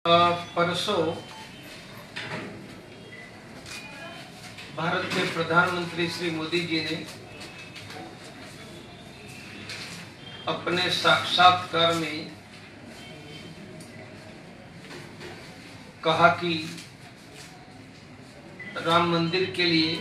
परसों भारत के प्रधानमंत्री श्री मोदी जी ने अपने साक्षात्कार में कहा कि राम मंदिर के लिए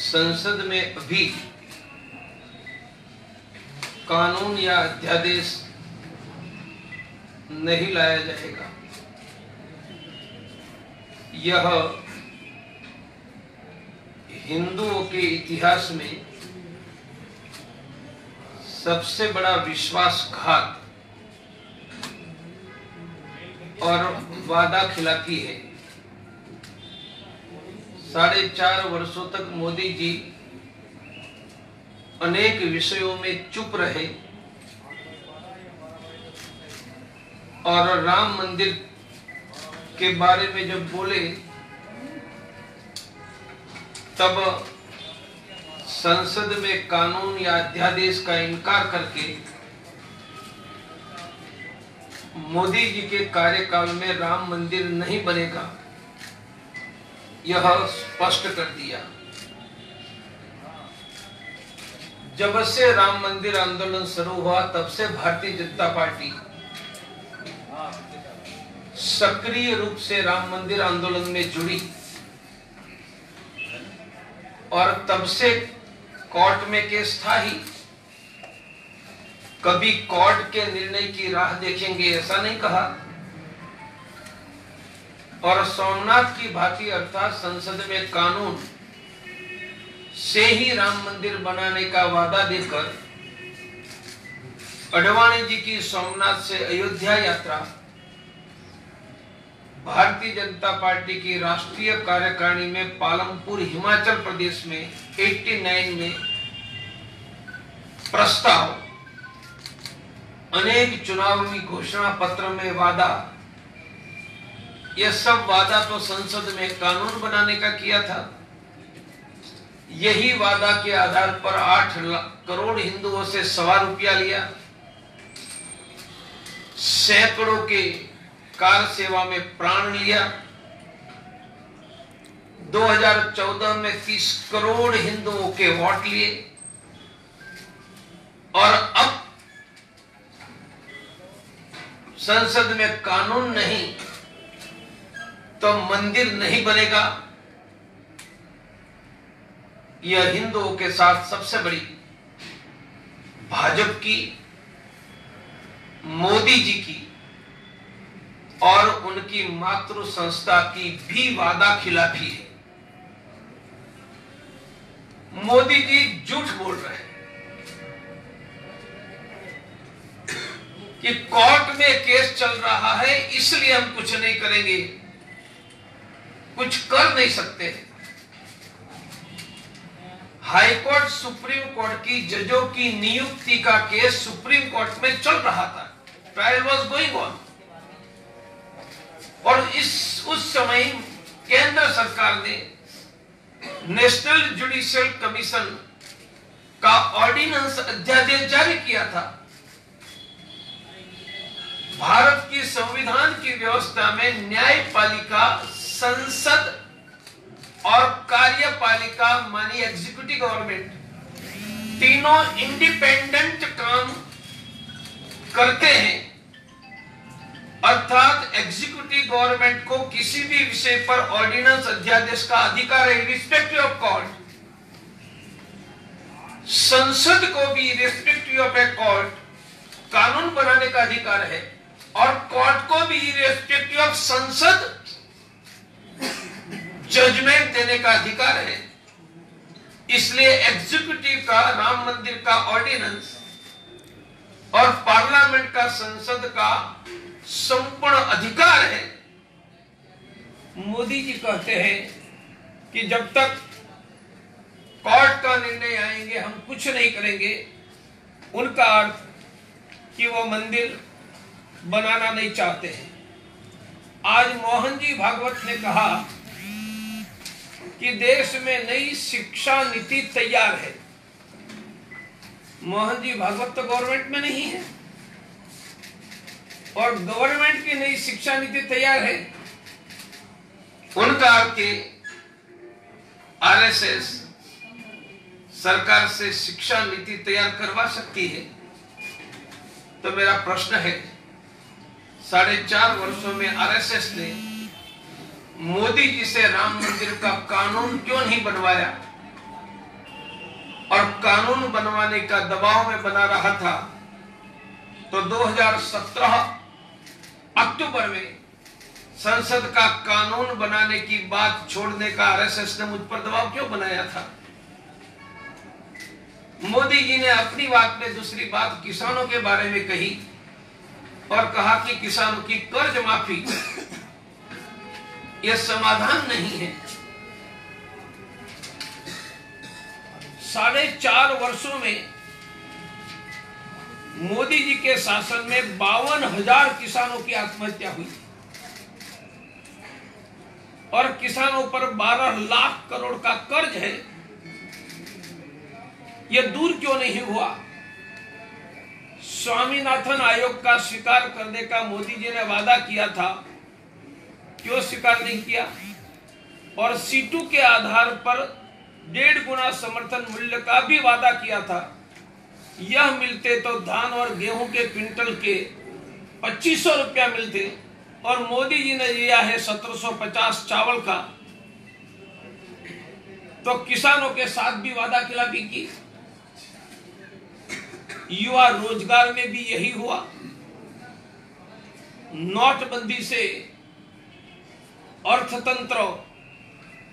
संसद में अभी कानून या अध्यादेश नहीं लाया जाएगा। यह हिंदुओं के इतिहास में सबसे बड़ा विश्वासघात और वादा खिलाफी है। 4.5 वर्षों तक मोदी जी अनेक विषयों में चुप रहे और राम मंदिर के बारे में जब बोले तब संसद में कानून या अध्यादेश का इनकार करके मोदी जी के कार्यकाल में राम मंदिर नहीं बनेगा, यह स्पष्ट कर दिया। जब से राम मंदिर आंदोलन शुरू हुआ तब से भारतीय जनता पार्टी सक्रिय रूप से राम मंदिर आंदोलन में जुड़ी और तब से कोर्ट में केस था ही। कभी कोर्ट के निर्णय की राह देखेंगे ऐसा नहीं कहा और सोमनाथ की भांति अर्थात संसद में कानून से ही राम मंदिर बनाने का वादा देकर अडवाणी जी की सोमनाथ से अयोध्या यात्रा भारतीय जनता पार्टी की राष्ट्रीय कार्यकारिणी में पालमपुर हिमाचल प्रदेश में 89 में प्रस्ताव, अनेक चुनावी घोषणा पत्र में वादा, यह सब वादा तो संसद में कानून बनाने का किया था। यही वादा के आधार पर 8 करोड़ हिंदुओं से ₹1.25 लिया, सैकड़ों के कार सेवा में प्राण लिया। 2014 में 30 करोड़ हिंदुओं के वोट लिए और अब संसद में कानून नहीं तो मंदिर नहीं बनेगा। यह हिंदुओं के साथ सबसे बड़ी भाजपा की, मोदी जी की और उनकी मातृ संस्था की भी वादा खिलाफी है। मोदी जी झूठ बोल रहे हैं कि कोर्ट में केस चल रहा है इसलिए हम कुछ नहीं करेंगे, कुछ कर नहीं सकते। हाई कोर्ट सुप्रीम कोर्ट की जजों की नियुक्ति का केस सुप्रीम कोर्ट में चल रहा था, ट्रायल वाज गोइंग ऑन और उस समय केंद्र सरकार ने नेशनल जुडिशियल कमीशन का ऑर्डिनेंस अध्यादेश जारी किया था। भारत की संविधान की व्यवस्था में न्यायपालिका, संसद और कार्यपालिका मानी एग्जीक्यूटिव गवर्नमेंट तीनों इंडिपेंडेंट काम करते हैं, अर्थात एग्जीक्यूटिव गवर्नमेंट को किसी भी विषय पर ऑर्डिनेंस अध्यादेश का अधिकार है रिस्पेक्टिव ऑफ कोर्ट। संसद को भी रिस्पेक्टिव ऑफ ए कोर्ट कानून बनाने का अधिकार है और कोर्ट को भी रिस्पेक्टिव ऑफ संसद जजमेंट देने का अधिकार है। इसलिए एग्जीक्यूटिव का राम मंदिर का ऑर्डिनेंस और पार्लियामेंट का, संसद का संपूर्ण अधिकार है। मोदी जी कहते हैं कि जब तक कोर्ट का निर्णय आएंगे हम कुछ नहीं करेंगे, उनका अर्थ कि वो मंदिर बनाना नहीं चाहते हैं। आज मोहन जी भागवत ने कहा कि देश में नई शिक्षा नीति तैयार है। मोहन जी भागवत तो गवर्नमेंट में नहीं है, और गवर्नमेंट की नई शिक्षा नीति तैयार है, उनका के आरएसएस सरकार से शिक्षा नीति तैयार करवा सकती है। तो मेरा प्रश्न है, 4.5 वर्षों में आरएसएस ने मोदी जी से राम मंदिर का कानून क्यों नहीं बनवाया, और कानून बनवाने का दबाव में बना रहा था। तो 2017 अक्टूबर में संसद का कानून बनाने की बात छोड़ने का आरएसएस ने मुझ पर दबाव क्यों बनाया था। मोदी जी ने अपनी बात में दूसरी बात किसानों के बारे में कही और कहा कि किसानों की कर्ज माफी यह समाधान नहीं है। 4.5 वर्षों में मोदी जी के शासन में 52,000 किसानों की आत्महत्या हुई और किसानों पर 12 लाख करोड़ का कर्ज है। यह दूर क्यों नहीं हुआ। स्वामीनाथन आयोग का स्वीकार करने का मोदी जी ने वादा किया था, क्यों स्वीकार नहीं किया। और सीटू के आधार पर 1.5 गुना समर्थन मूल्य का भी वादा किया था। यह मिलते तो धान और गेहूं के क्विंटल के 2500 रुपया मिलते, और मोदी जी ने दिया है 1750 चावल का। तो किसानों के साथ भी वादा खिलाफी की। युवा रोजगार में भी यही हुआ। नोटबंदी से अर्थतंत्र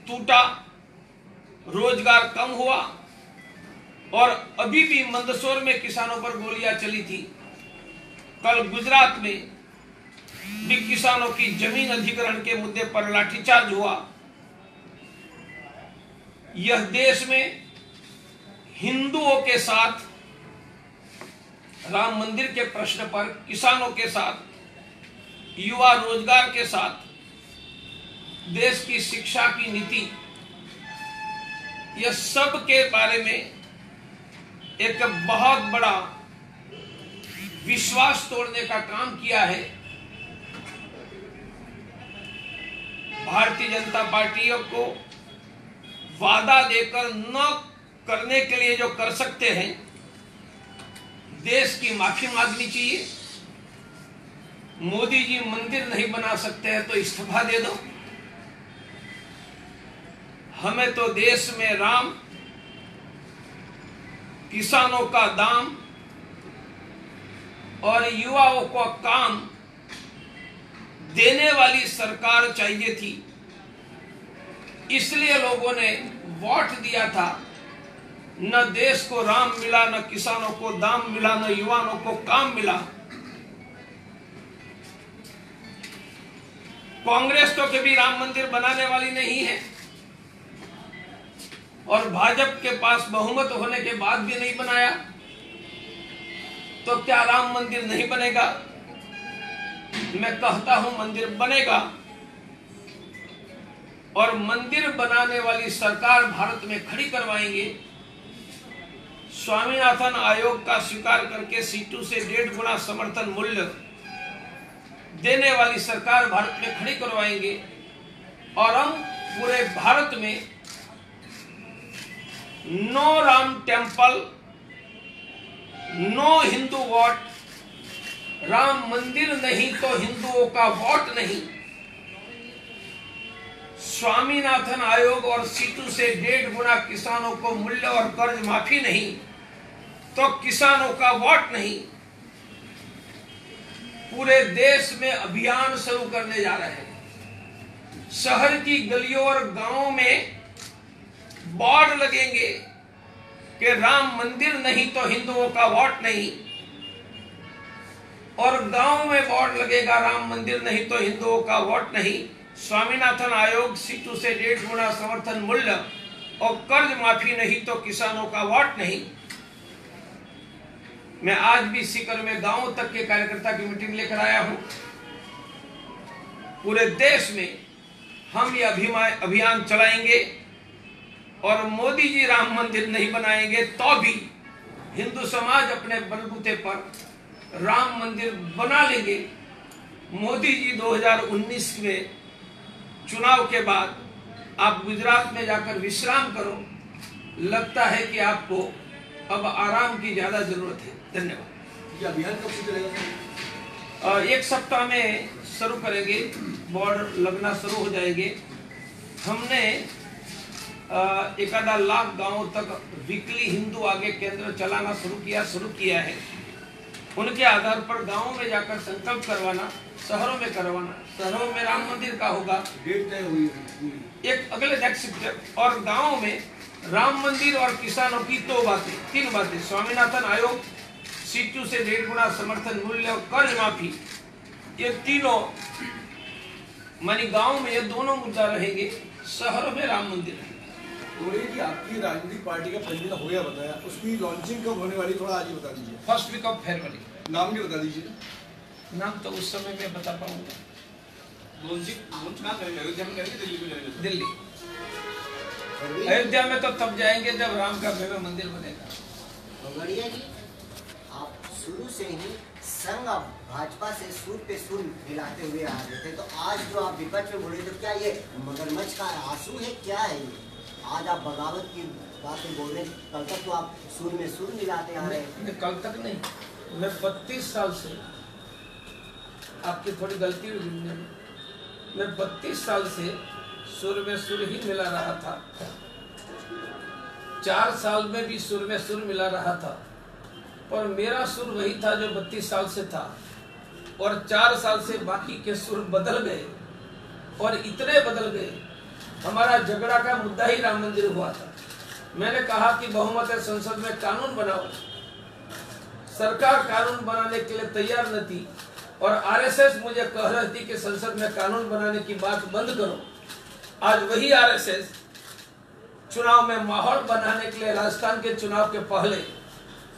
टूटा, रोजगार कम हुआ, और अभी भी मंदसौर में किसानों पर गोलियां चली थी। कल गुजरात में भी किसानों की जमीन अधिग्रहण के मुद्दे पर लाठीचार्ज हुआ। यह देश में हिंदुओं के साथ राम मंदिर के प्रश्न पर, किसानों के साथ, युवा रोजगार के साथ, देश की शिक्षा की नीति, यह सब के बारे में एक बहुत बड़ा विश्वास तोड़ने का काम किया है। भारतीय जनता पार्टी को वादा देकर न करने के लिए जो कर सकते हैं, देश की माफी मांगनी चाहिए। मोदी जी मंदिर नहीं बना सकते हैं तो इस्तीफा दे दो। हमें तो देश में राम, किसानों का दाम और युवाओं को काम देने वाली सरकार चाहिए थी। इसलिए लोगों ने वोट दिया था। न देश को राम मिला, न किसानों को दाम मिला, न युवाओं को काम मिला। कांग्रेस तो कभी राम मंदिर बनाने वाली नहीं है, और भाजपा के पास बहुमत होने के बाद भी नहीं बनाया। तो क्या राम मंदिर नहीं बनेगा? मैं कहता हूं मंदिर बनेगा, और मंदिर बनाने वाली सरकार भारत में खड़ी करवाएंगे। स्वामीनाथन आयोग का स्वीकार करके सीटू से 1.5 गुना समर्थन मूल्य देने वाली सरकार भारत में खड़ी करवाएंगे, और हम पूरे भारत में no Ram temple, no Hindu vote, Ram मंदिर नहीं तो हिंदुओं का वोट नहीं, स्वामीनाथन आयोग और सीटू से 1.5 गुना किसानों को मूल्य और कर्ज माफी नहीं तो किसानों का वोट नहीं। पूरे देश में अभियान शुरू करने जा रहे हैं। शहर की गलियों और गांवों में बोर्ड लगेंगे कि राम मंदिर नहीं तो हिंदुओं का वोट नहीं, और गांव में बोर्ड लगेगा राम मंदिर नहीं तो हिंदुओं का वोट नहीं, स्वामीनाथन आयोग, सीटू से 1.5 गुना समर्थन मूल्य और कर्ज माफी नहीं तो किसानों का वोट नहीं। मैं आज भी सीकर में गांव तक के कार्यकर्ता की मीटिंग लेकर आया हूं। पूरे देश में हम ये अभियान चलाएंगे, और मोदी जी राम मंदिर नहीं बनाएंगे तो भी हिंदू समाज अपने बलबूते पर राम मंदिर बना लेंगे। मोदी जी 2019 में चुनाव के बाद आप गुजरात में जाकर विश्राम करो, लगता है कि आपको अब आराम की ज्यादा जरूरत है। धन्यवाद। ये अभियान कब से चलेगा? एक सप्ताह में शुरू करेंगे, बोर्ड लगना शुरू हो जाएंगे। हमने एक आधा लाख गांवों तक वीकली हिंदू आगे केंद्र चलाना शुरू किया है। उनके आधार पर गांवों में जाकर संकल्प करवाना, शहरों में करवाना। शहरों में राम मंदिर का होगा, डेट तय हुई है एक अगले नेक्स्ट स्टेप, और गांवों में राम मंदिर और किसानों की तीन बातें, स्वामीनाथन आयोग, C2 से 1.5 गुना समर्थन मूल्य और कर्ज माफी, ये तीनों मानी गांव में ये दोनों मुद्दा रहेंगे, शहरों में राम मंदिर रहेगा। तो आपकी राजनीतिक पार्टी का पंजीकरण हो गया बताया, उसकी लॉन्चिंग कब होने वाली, थोड़ा आज ही बता दीजिए। First week of February. नाम भी बता दीजिए। नाम तो उस समय में बता पाऊंगा। लॉन्च कहाँ करेंगे? अयोध्या में करेंगे, दिल्ली में करेंगे? दिल्ली। अयोध्या में तो तब जाएंगे जब राम का भव्य मंदिर बनेगा। भगड़िया जी, आप शुरू से ही संघ भाजपा से सुर पे सुर मिलाते हुए आ रहे थे, तो आज जो आप विपक्ष में बोले, तो क्या ये मगरमच्छ का आंसू है, क्या है ये? आज आप बगावत की बातें बोल रहे हैं, कल तक तो आप सुर में सुर मिलाते आ रहे हैं। कल तक नहीं, मैं 32 साल से, आपकी थोड़ी गलती हुई, मैं 32 साल से सुर में सुर ही मिला रहा था। 4 साल में भी सुर में सुर मिला रहा था, पर मेरा सुर वही था जो 32 साल से था, और 4 साल से बाकी के सुर बदल गए, और इतने बदल गए। हमारा झगड़ा का मुद्दा ही राम मंदिर हुआ था। मैंने कहा कि बहुमत है, संसद में कानून बनाओ। सरकार कानून बनाने के लिए तैयार न थी, और आरएसएस मुझे कह रही थी कि संसद में कानून बनाने की बात बंद करो। आज वही आरएसएस चुनाव में माहौल बनाने के लिए राजस्थान के चुनाव के पहले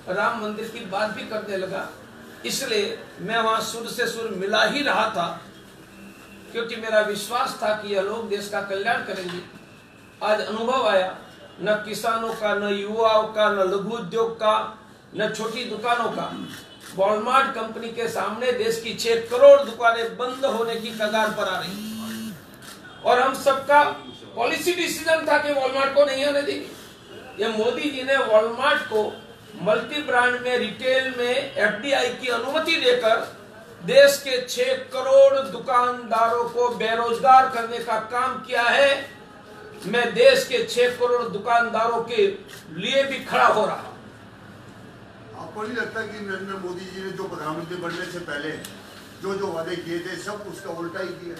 राम मंदिर की बात भी करने लगा। इसलिए मैं वहां सुर से सुर मिला ही रहा था, क्योंकि मेरा विश्वास था कि यह लोग देश का कल्याण करेंगे। आज अनुभव आया, न किसानों का, न युवाओं का, न लघु उद्योग का, न छोटी दुकानों का। वॉलमार्ट कंपनी के सामने देश की 6 करोड़ दुकानें बंद होने की कगार पर आ रही, और हम सबका पॉलिसी डिसीजन था कि वॉलमार्ट को नहीं होने देंगे। ये मोदी जी ने वॉलमार्ट को मल्टी ब्रांड में, रिटेल में FDI की अनुमति देकर देश के 6 करोड़ दुकानदारों को बेरोजगार करने का काम किया है। मैं देश के 6 करोड़ दुकानदारों के लिए भी खड़ा हो रहा। आपको नहीं लगता कि नरेंद्र मोदी जी ने जो प्रधानमंत्री बनने से पहले जो वादे किए थे, सब उसका उल्टा ही किया?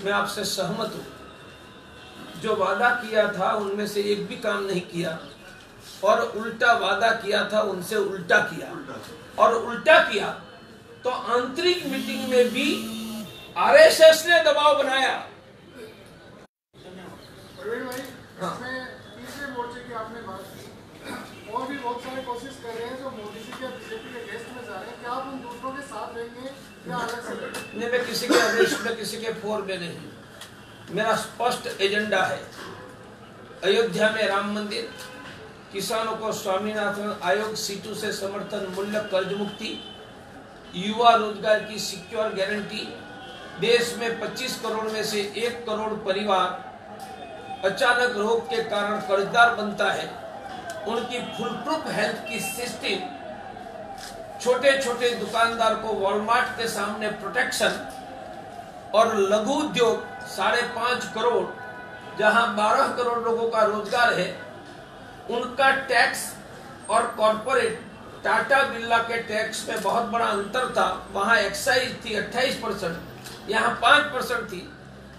मैं आपसे सहमत हूँ। जो वादा किया था उनमें से एक भी काम नहीं किया, और उल्टा वादा किया था उनसे उल्टा किया, और उल्टा किया तो आंतरिक मीटिंग में भी आरएसएस ने दबाव बनाया। प्रवीण भाई, इसमें तीसरे मोर्चे की आपने बात की, और भी बहुत सारे कोशिश कर रहे हैं जो मोदी जी के बीजेपी के गेस्ट में जा रहे हैं, क्या आप उन दूसरों के साथ रहेंगे या अलग से? नहीं, मैं किसी के अगेंस्ट में, किसी के फोर में नहीं। मेरा स्पष्ट एजेंडा है, अयोध्या में राम मंदिर, किसानों को स्वामीनाथन आयोग, C2 से समर्थन मूल्य कर्ज मुक्ति, युवा रोजगार की सिक्योर गारंटी। देश में 25 करोड़ में से 1 करोड़ परिवार अचानक रोग के कारण कर्जदार बनता है, उनकी फुल प्रूफ हेल्थ की सिस्टम, छोटे छोटे दुकानदार को वॉलमार्ट के सामने प्रोटेक्शन, और लघु उद्योग 5.5 करोड़, जहां 12 करोड़ लोगों का रोजगार है, उनका टैक्स, और कॉर्पोरेट टाटा बिरला के टैक्स में बहुत बड़ा अंतर था। वहां एक्साइज थी 28%, यहाँ 5% थी।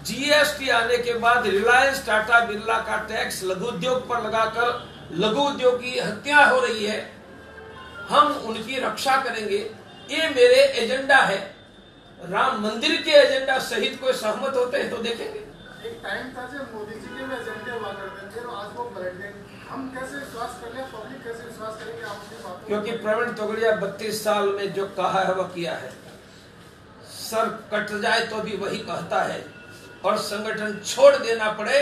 GST आने के बाद रिलायंस टाटा बिरला का टैक्स लघु उद्योग पर लगाकर लघु उद्योग की हत्या हो रही है। हम उनकी रक्षा करेंगे, ये मेरे एजेंडा है। राम मंदिर के एजेंडा सहित कोई सहमत होते हैं तो देखेंगे। एक टाइम था जब मोदी जी के भी एजेंडे हुआ करते थे, और आज वो पलट गए। हम कैसे विश्वास कर ले, पब्लिक कैसे विश्वास करेगी आप अपनी बातों? क्योंकि प्रवीण तोगड़िया 32 साल में जो कहा है वह किया है। सर कट जाए तो भी वही कहता है, और संगठन छोड़ देना पड़े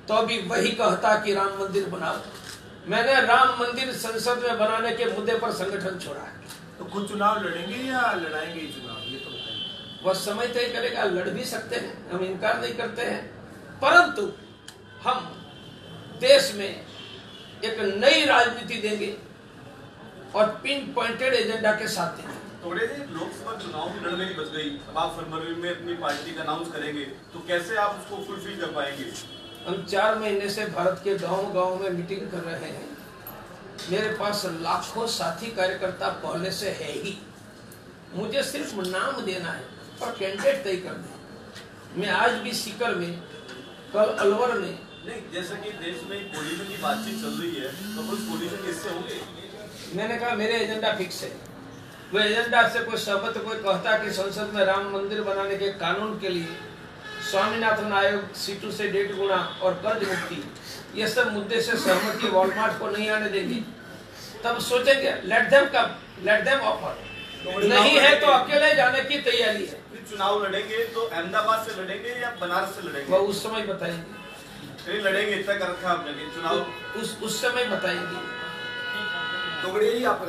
तो भी वही कहता कि राम मंदिर बनाओ। मैंने राम मंदिर संसद में बनाने के मुद्दे पर संगठन छोड़ा है। तो खुद चुनाव लड़ेंगे या लड़ाएंगे चुनाव, ये तो बताइए। वह समय तय करेगा। लड़ भी सकते हैं, हम इनकार नहीं करते हैं, परंतु हम देश में एक नई राजनीति देंगे और पिन पॉइंटेड एजेंडा के साथ देंगे। थोड़े जी लोकसभा चुनाव की रणनीति बच गई, अब आप फरवरी में अपनी पार्टी का अनाउंस करेंगे, तो कैसे आप उसको फुलफिल कर पाएंगे? हम 4 महीने से भारत के गांव-गांव में मीटिंग कर रहे हैं। मेरे पास लाखों साथी कार्यकर्ता पहले से है ही, मुझे सिर्फ नाम देना है और कैंडिडेट तय कर दें। मैं आज भी सीकर में, कल अलवर में। नहीं, जैसा कि देश में कोलिशन की बातचीत चल रही है, तो कुछ कोलिशन किससे होंगे? मैंने कहा मेरे एजेंडा फिक्स है। वो एजेंडा से कोई सहमत, कोई कहता कि संसद में राम मंदिर बनाने के कानून के लिए स्वामीनाथन आयोग सीटों से 1.5 गुना और कर्ज मुक्ति, ये सब मुद्दे से सहमति वॉलमार्ट को नहीं आने देंगे, तब सोचेंगे। Let them come, let them offer. नहीं है तो अकेले जाने की तैयारी है। चुनाव लड़ेंगे तो अहमदाबाद से लड़ेंगे या बनारस से लड़ेंगे? वो उस समय बताएंगे। नहीं लड़ेंगे, इतना कर रखा आपने चुनाव, उस समय बताएंगे। तोगड़िया जी, आप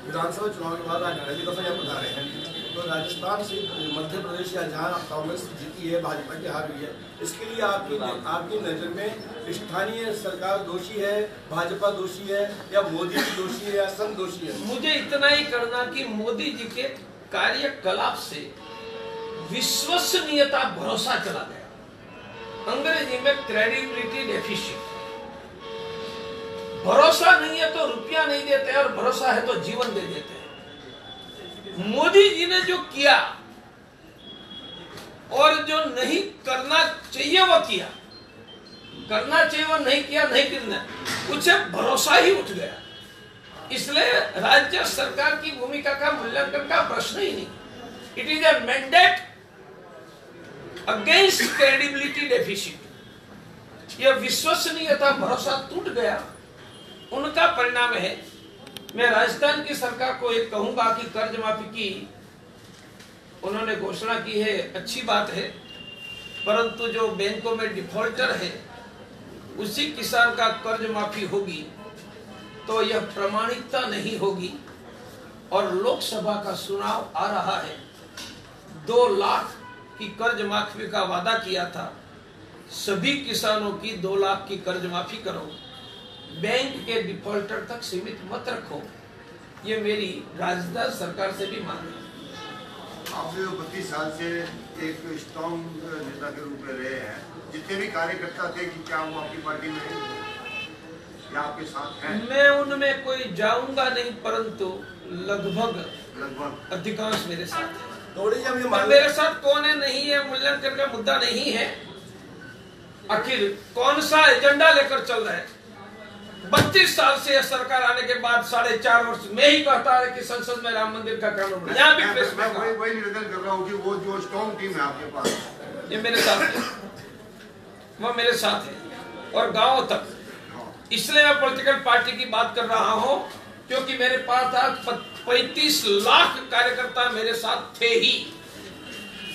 विधानसभा चुनाव के बाद आज नरेंद्र दफा आप बता रहे हैं, तो राजस्थान से मध्य प्रदेश या जहाँ कांग्रेस जीती है, भाजपा की हार हुई है, इसके लिए आपकी नज़र में स्थानीय सरकार दोषी है, भाजपा दोषी है, या मोदी जी दोषी है, या संघ दोषी है? मुझे इतना ही करना कि मोदी जी के कार्यकलाप से विश्वसनीयता, भरोसा चला गया। अंग्रेजी में क्रेडिबिलिटी डेफिशिएंट। भरोसा नहीं है तो रुपया नहीं देते, और भरोसा है तो जीवन दे देते हैं। मोदी जी ने जो किया और जो नहीं करना चाहिए वो किया, करना चाहिए वो नहीं किया, नहीं करना, उसे भरोसा ही उठ गया। इसलिए राज्य सरकार की भूमिका का मूल्यांकन का प्रश्न ही नहीं। It is a mandate against credibility deficient. यह विश्वसनीयता, भरोसा टूट गया, उनका परिणाम है। मैं राजस्थान की सरकार को एक कहूंगा कि कर्ज माफी की उन्होंने घोषणा की है, अच्छी बात है, परंतु जो बैंकों में डिफॉल्टर है उसी किसान का कर्ज माफी होगी तो यह प्रामाणिकता नहीं होगी। और लोकसभा का चुनाव आ रहा है, 2 लाख की कर्ज माफी का वादा किया था। सभी किसानों की 2 लाख की कर्ज माफी करो, बैंक के डिफॉल्टर तक सीमित मत रखो। ये मेरी राजस्थान सरकार से भी मांग है। आप जो 32 साल से एक स्ट्रॉन्ग नेता के रूप में रहे हैं, जितने भी कार्यकर्ता थे, कि क्या वो आपकी पार्टी में या आपके साथ हैं? मैं उनमें कोई जाऊंगा नहीं, परंतु लगभग अधिकांश मेरे साथ है। तोगड़िया जी, पर मेरे साथ कौन है नहीं है मूल्यांकन का मुद्दा नहीं है। आखिर कौन सा एजेंडा लेकर चल रहे हैं? 32 साल से सरकार आने के बाद 4.5 वर्ष में ही कहता है कि संसद में राम मंदिर का कानून बने। यहाँ भी प्रेस में वही निवेदन कर रहा हूँ कि वो जो स्ट्रॉन्ग टीम है आपके पास, ये मेरे साथ है, वो मेरे साथ है, और गांव तक। इसलिए मैं पॉलिटिकल पार्टी की बात कर रहा हूँ, क्योंकि मेरे पास आज 35 लाख कार्यकर्ता मेरे साथ थे ही।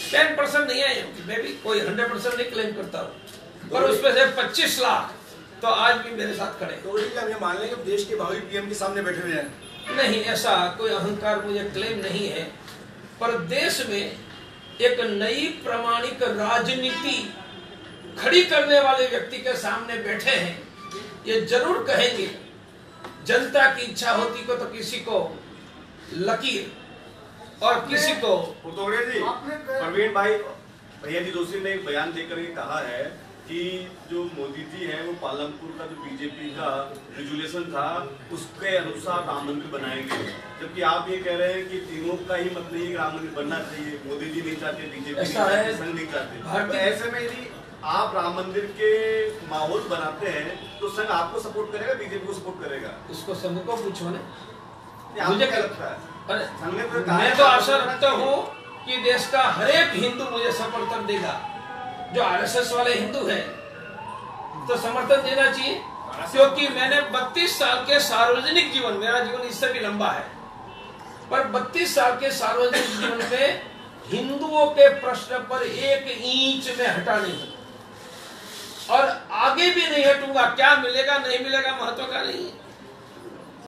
10% नहीं आए, मैं भी कोई 100% नहीं क्लेम करता हूँ, पर उसमें से 25 लाख तो आज भी मेरे साथ खड़े। तो हम ये मान लें कि देश के भावी पीएम के सामने बैठे हुए हैं? नहीं, ऐसा कोई अहंकार मुझे क्लेम नहीं है, पर देश में एक नई प्रामाणिक राजनीति खड़ी करने वाले व्यक्ति के सामने बैठे हैं। ये जरूर कहेंगे, जनता की इच्छा होती को तो किसी को लकीर और किसी को। तोगड़िया जी, प्रवीण भाई भैया जी दोषी ने एक बयान देकर के कहा है कि जो मोदी जी हैं वो पालमपुर का जो बीजेपी का रेजुलेशन था उसके अनुसार राम मंदिर बनाएंगे, जबकि आप ये कह रहे हैं कि तीनों का ही मत नहीं है, राम मंदिर बनना चाहिए। मोदी जी नहीं चाहते, बीजेपी नहीं चाहते, संघ नहीं चाहते। तो ऐसे में यदि आप राम मंदिर के माहौल बनाते हैं तो संघ आपको सपोर्ट करेगा, बीजेपी को सपोर्ट करेगा? उसको संघ को पूछो ना, मुझे क्या लगता है? मैं तो आशा रखता हूँ कि देश का हर एक हिंदू मुझे समर्थन देगा। जो आरएसएस वाले हिंदू हैं तो समर्थन देना चाहिए, क्योंकि मैंने 32 साल के सार्वजनिक जीवन, मेरा जीवन इससे भी लंबा है, पर 32 साल के सार्वजनिक जीवन में हिंदुओं के प्रश्न पर 1 इंच में हटा नहीं, और आगे भी नहीं हटूंगा। क्या मिलेगा नहीं मिलेगा महत्व का नहीं है।